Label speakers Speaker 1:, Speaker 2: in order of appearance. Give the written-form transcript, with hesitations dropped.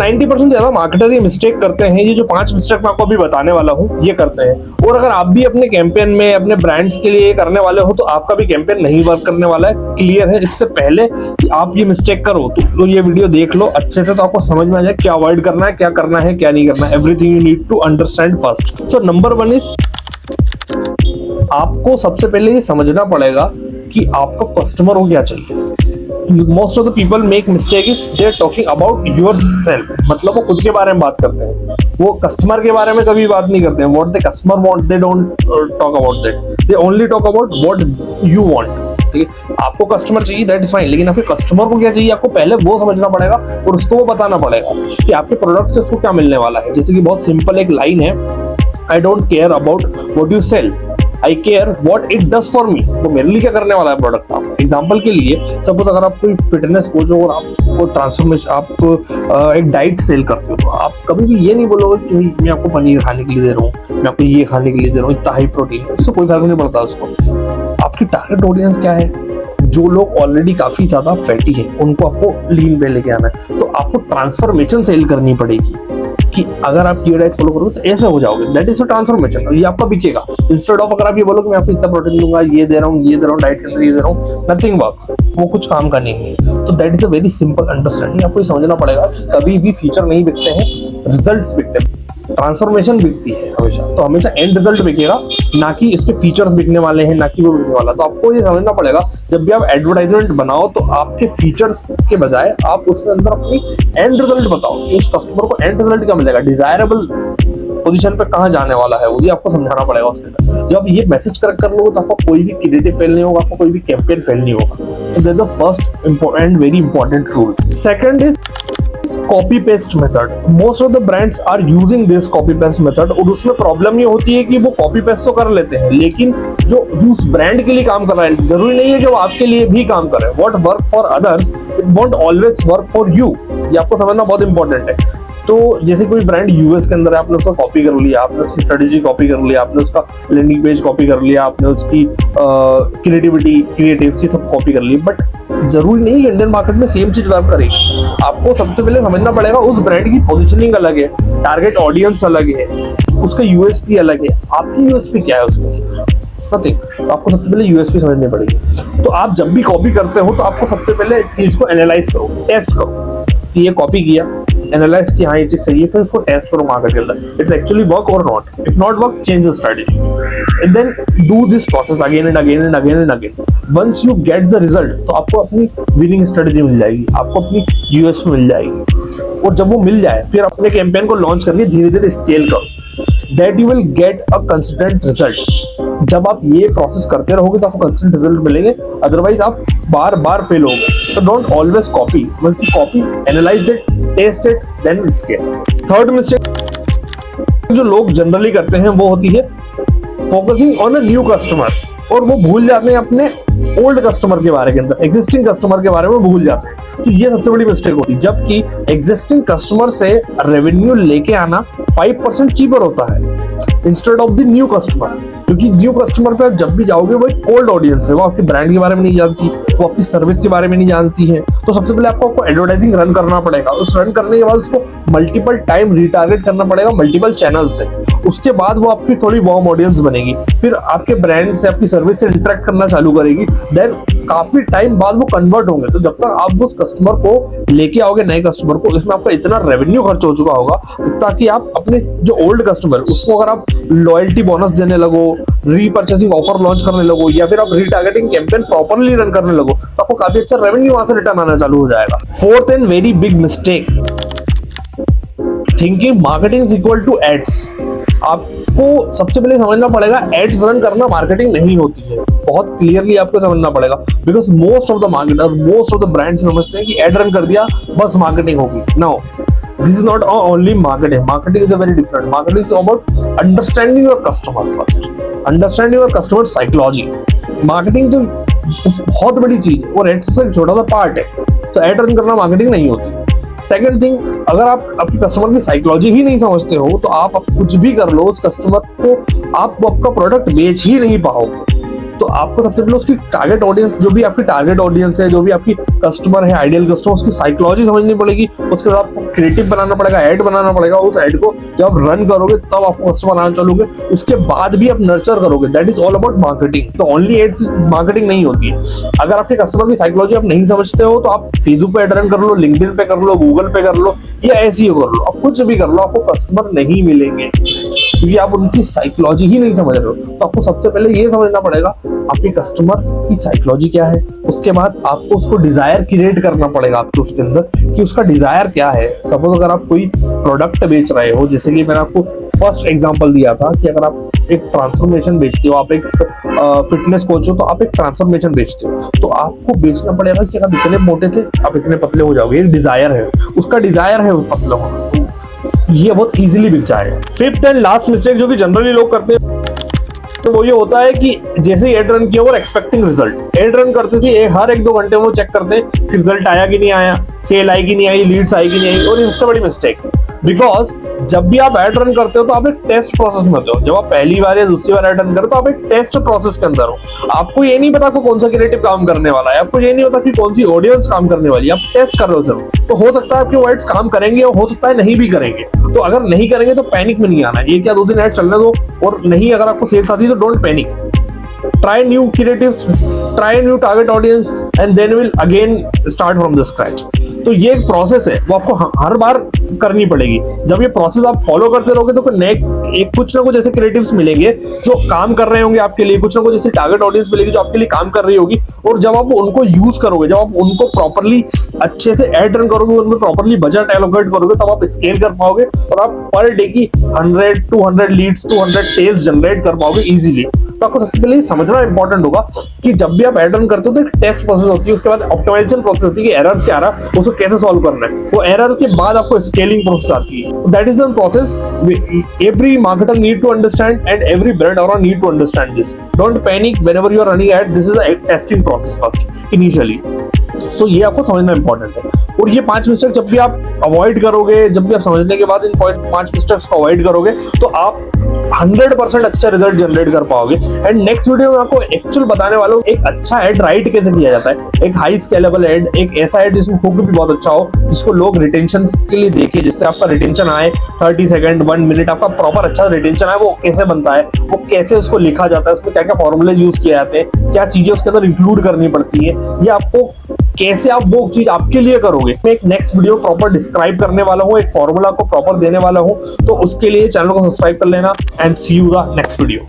Speaker 1: 90% ज्यादा मार्केटर ये मिस्टेक करते हैं, ये जो 5 मिस्टेक मैं आपको अभी बताने वाला हूँ ये करते हैं। और अगर आप भी अपने कैंपेन में अपने ब्रांड्स के लिए ये करने वाले हो तो आपका भी कैंपेन नहीं वर्क करने वाला है, क्लियर है। इससे पहले कि आप ये मिस्टेक करो तो ये वीडियो देख लो अच्छे से, तो आपको समझ में आ जाए क्या अवॉइड करना है, क्या करना है, क्या नहीं करना है। Everything you need to understand first. So number 1 is, आपको सबसे पहले ये समझना पड़ेगा कि आपका कस्टमर को क्या चाहिए। Most of the people make mistake is they are talking about yourself, मतलब वो खुद के बारे में बात करते हैं, वो कस्टमर के बारे में कभी बात नहीं करते हैं। What the customer want they don't talk about that, they only talk about what you want. ठीक है, आपको कस्टमर चाहिए दैट इज फाइन, लेकिन आपके कस्टमर को क्या चाहिए आपको पहले वो समझना पड़ेगा और उसको वो बताना पड़ेगा कि आपके प्रोडक्ट से उसको क्या मिलने वाला है। जैसे कि बहुत सिंपल एक लाइन है, I don't care about what you sell, I care what it does for me. तो मेरे लिए क्या करने वाला है प्रोडक्ट। आप एग्जांपल के लिए सपोज अगर आप कोई फिटनेस कोच हो और आपको ट्रांसफॉर्मेशन, आप एक डाइट सेल करते हो, तो आप कभी भी ये नहीं बोलोगे कि मैं आपको पनीर खाने के लिए दे रहा हूँ, मैं आपको ये खाने के लिए दे रहा हूँ, इतना हाई प्रोटीन है, उससे कोई फर्क नहीं पड़ता उसको। आपकी टारगेट ऑडियंस क्या है? जो लोग ऑलरेडी काफी ज्यादा फैटी हैं उनको आपको लीन पे लेके आना है। तो आपको ट्रांसफॉर्मेशन सेल करनी पड़ेगी कि अगर आप ये डाइट फॉलो करोगे तो ऐसे हो जाओगे, दैट इज अ ट्रांसफॉर्मेशन, और ये आपका बिकेगा। इंस्टेड ऑफ अगर आप ये बोलो कि मैं आपको इतना प्रोटीन दूंगा, ये दे रहा हूँ, ये दे रहा हूँ, डाइट के अंदर ये दे रहा हूँ, नथिंग वर्क, वो कुछ काम का नहीं है। तो that is a very simple understanding. आपको ये समझना पड़ेगा कि कभी भी फीचर नहीं बिकते हैं, रिजल्ट्स बिकते हैं, ट्रांसफॉर्मेशन बिकती है हमेशा। तो हमेशा एंड रिजल्ट बिकेगा, ना कि इसके फीचर्स बिकने वाले हैं, ना कि वो बिकने वाला। तो आपको ये समझना पड़ेगा जब भी आप एडवर्टाइजमेंट बनाओ तो आपके फीचर्स के बजाय आप उसके अंदर अपनी एंड रिजल्ट बताओ कि उस कस्टमर को एंड रिजल्ट क्या मिलेगा, डिजायरेबल पोजीशन पे कहां जाने वाला है, वो भी आपको समझाना पड़ेगा उसके अंदर। जब ये मैसेज करेक्ट कर लोगे तो आपका कोई भी क्रिएटिव फेल नहीं होगा, आपका कोई भी कैंपेन फेल नहीं होगा। तो that is the first important very important rule. Second is copy paste method. Most of the brands are using this copy paste method, और उसमें प्रॉब्लम ये होती है कि वो कॉपी पेस्ट तो कर लेते हैं, लेकिन जो उस ब्रांड के लिए काम कर रहा है जरूरी नहीं है कि वो आपके लिए भी काम करे। What work for others it won't always work for you, ये आपको समझना बहुत इंपॉर्टेंट है। तो जैसे कोई ब्रांड यूएस के अंदर है, आपने उसका कॉपी कर लिया, आपने उसकी स्ट्रेटेजी कॉपी कर लिया, आपने उसका लैंडिंग पेज कॉपी कर लिया, आपने उसकी क्रिएटिविटी क्रिएटिव सब कॉपी कर ली, बट जरूरी नहीं इंडियन मार्केट में सेम चीज वर्क करेगी। आपको सबसे पहले समझना पड़ेगा उस ब्रांड की पोजीशनिंग अलग है, टारगेट ऑडियंस अलग है, उसका यूएसपी अलग है। आपकी यूएसपी क्या है उसके अंदर? नथिंग। तो आपको सबसे पहले यूएसपी समझनी पड़ेगी। तो आप जब भी कॉपी करते हो तो आपको सबसे पहले चीज को एनालाइज करो, टेस्ट करो कि ये कॉपी किया, एनालाइज किया हाँ ये चीज सही है, फिर उसको टेस्ट करो मार्केट के अंदर, इट्स एक्चुअली वर्क और not. If not work, change the strategy and then do this process again and again and again and again. Once you get the result तो आपको अपनी विनिंग स्ट्रेटजी मिल जाएगी, आपको अपनी यूएसपी मिल जाएगी, और जब वो मिल जाए फिर अपने कैंपेन को लॉन्च करके धीरे धीरे स्केल करो, that you will get a consistent result. जब आप ये प्रोसेस करते रहोगे तो आपको कंसिस्टेंट रिजल्ट मिलेंगे, अदरवाइज आप बार बार फेल होगे। तो don't always copy, once you copy analyse it, test it, then scale. Third mistake जो लोग जनरली करते हैं वो होती है focusing on a new customer, और वो भूल जाते हैं अपने ओल्ड कस्टमर के बारे के अंदर, एग्जिस्टिंग कस्टमर के बारे में भूल जाते हैं। तो ये सबसे बड़ी मिस्टेक होती है, जबकि एग्जिस्टिंग कस्टमर से रेवेन्यू लेके आना 5% चीपर होता है instead of the new customer, क्योंकि न्यू कस्टमर पे आप जब भी जाओगे वो एक कोल्ड ऑडियंस है, वो आपके ब्रांड के बारे में नहीं जानती, वो आपकी सर्विस के बारे में नहीं जानती है। तो सबसे पहले आपको एडवर्टाइजिंग रन करना पड़ेगा, उस रन करने के बाद उसको मल्टीपल टाइम रिटारगेट करना पड़ेगा मल्टीपल चैनल से, उसके बाद वो आपकी थोड़ी वार्म ऑडियंस बनेगी, फिर आपके ब्रांड से आपकी सर्विस से इंटरेक्ट करना चालू करेगी, देन काफी टाइम बाद वो कन्वर्ट होंगे। तो जब तक आप उस कस्टमर को लेके आओगे नए कस्टमर को, इसमें आपका इतना रेवेन्यू खर्च हो चुका होगा ताकि आप अपने जो ओल्ड कस्टमर उसको अगर आप लॉयल्टी बोनस देने लगो, रीपर्चेसिंग ऑफर लॉन्च करने लगो, या फिर आप रीटारगेटिंग कैंपेन प्रॉपर्ली रन करने लगो, तो आपको काफी अच्छा रेवेन्यू वहां से रिटर्न आना चालू हो जाएगा। Fourth and very big mistake, thinking marketing is equal to ads. आपको सबसे पहले समझना पड़ेगा एड्स रन करना मार्केटिंग नहीं होती है, बहुत क्लियरली आपको समझना पड़ेगा, because most of the marketer, most of the brands समझते हैं कि एड रन कर दिया बस मार्केटिंग होगी। No, this is not only marketing. Marketing is a very different. Marketing is about understanding your customer first, understanding your customer psychology. Marketing तो बहुत बड़ी चीज है और एड से एक छोटा सा पार्ट है, तो एड रन करना मार्केटिंग नहीं होती। सेकंड थिंग, अगर आप अपने कस्टमर की साइकोलॉजी ही नहीं समझते हो तो आप कुछ भी कर लो, उस कस्टमर को आप आपका प्रोडक्ट बेच ही नहीं पाओगे। तो आपको सबसे पहले उसकी टारगेट ऑडियंस, जो भी आपकी टारगेट ऑडियंस है, जो भी आपकी कस्टमर है, आइडियल कस्टमर, उसकी साइकोलॉजी समझनी पड़ेगी। उसके बाद आपको क्रिएटिव बनाना पड़ेगा, ऐड बनाना पड़ेगा। उस ऐड को जब आप रन करोगे तब आपको कस्टमर आना चलोगे। उसके बाद भी आप नर्चर करोगे। That is all about marketing. तो ओनली एड्स मार्केटिंग नहीं होती है। अगर आपके कस्टमर की साइकोलॉजी आप नहीं समझते हो तो आप फेसबुक पे ऐड रन कर लो, लिंक्डइन पे कर लो, गूगल पे कर लो, या एसईओ कर लो, आप कुछ भी कर लो, आपको कस्टमर नहीं मिलेंगे क्योंकि आप उनकी साइकोलॉजी ही नहीं समझ रहे हो। तो आपको सबसे पहले ये समझना पड़ेगा आपके कस्टमर की साइकोलॉजी क्या है। उसके बाद आपको उसको डिजायर क्रिएट करना पड़ेगा आपके उसके अंदर कि उसका डिजायर क्या है। सपोज अगर आप कोई प्रोडक्ट बेच रहे हो, जैसे कि मैंने आपको फर्स्ट एग्जांपल दिया था कि अगर आप एक ट्रांसफॉर्मेशन बेचते हो, आप एक फिटनेस कोच हो, तो आप एक ट्रांसफॉर्मेशन बेचते हो, तो आपको बेचना पड़ेगा कि अगर इतने मोटे थे आप इतने पतले हो जाओगे। एक डिजायर है, उसका डिजायर है वो पतला होना, ये बहुत इजीली बिक जाएगा। फिफ्थ एंड लास्ट मिस्टेक जो कि जनरली लोग करते हैं तो वो ये होता है कि जैसे ही एड रन किया वो एक्सपेक्टिंग रिजल्ट। एड रन करते थे हर 1-2 घंटे में वो चेक करते हैं कि रिजल्ट आया कि नहीं आया, सेल आई कि नहीं आई, लीड्स आई कि नहीं आई। और ये सबसे बड़ी मिस्टेक है, बिकॉज जब भी आप एड रन करते हो तो आप एक टेस्ट प्रोसेस में होते हो। जब आप पहली बार या दूसरी बार एड रन करो तो आप एक टेस्ट प्रोसेस के अंदर हो। आपको ये नहीं पता आपको कौन सा क्रिएटिव काम करने वाला है, आपको ये नहीं पता कि कौन सी ऑडियंस काम करने वाली है, आप टेस्ट कर रहे हो जरूर। तो हो सकता है आपके वर्ड्स काम करेंगे और हो सकता है नहीं भी करेंगे। तो अगर नहीं करेंगे तो पैनिक में नहीं आना है। ये क्या 2 दिन ऐड चलने दो, और नहीं अगर आपको सेल्स आती है तो don't panic. Try new creatives, try new target audience, and then we'll again start from the scratch. तो ये एक प्रोसेस है, वो आपको हर बार करनी पड़ेगी। जब ये प्रोसेस आप फॉलो करते रहोगे तो एक कुछ ना कुछ ऐसे क्रिएटिव्स मिलेंगे जो काम कर रहे होंगे आपके लिए, कुछ ना कुछ ऐसी टारगेट ऑडियंस मिलेगी जो आपके लिए काम कर रही होगी। और जब आप उनको यूज करोगे, जब आप उनको प्रॉपरली अच्छे से एड रन करोगे, उनमें प्रॉपरली बजट एलोकेट करोगे, तब आप स्केल कर पाओगे और आप पर डे की 100-200 लीड्स, 200 सेल्स जनरेट कर पाओगे इजीली। तो आपको सबसे पहले समझना इंपॉर्टेंट होगा कि जब भी आप एड रन करते हो तो एक टेस्ट प्रोसेस होती है, उसके बाद ऑप्टिमाइजेशन प्रोसेस होती है कि एरर्स क्या आ रहा है, उसको कैसे सॉल्व करना है। वो एरर के बाद आपको स्केलिंग प्रोसेस आती है। That is the process every marketer need to understand and every brand owner need to understand this. Don't panic whenever you are running ad. This is a testing process first initially. सो ये आपको समझना important है। और ये 5 mistake जब भी आप avoid करोगे, जब भी आप समझने के बाद इन 5 मिस्टेक्स को अवॉइड करोगे तो आप 100% अच्छा रिजल्ट जनरेट कर पाओगे। एंड नेक्स्ट वीडियो में आपको एक्चुअल बताने वाला हूँ एक अच्छा एड राइट कैसे किया जाता है। एक हाई स्केलेबल एड, एक ऐसा एड जिसमें हुक भी बहुत अच्छा हो, जिसको लोग रिटेंशन के लिए देखें, जिससे आपका रिटेंशन आए 30 सेकंड 1 मिनट आपका प्रॉपर अच्छा रिटेंशन आए। वो कैसे बनता है, वो कैसे उसको लिखा जाता है, उसमें क्या क्या फॉर्मूले यूज किए जाते हैं, क्या चीजें उसके अंदर इंक्लूड करनी पड़ती है, ये आपको कैसे आप वो चीज आपके लिए करोगे। मैं एक नेक्स्ट वीडियो प्रॉपर डिस्क्राइब करने वाला हूँ, एक फॉर्मूला को प्रॉपर देने वाला हूँ। तो उसके लिए चैनल को सब्सक्राइब कर लेना and see you the next video.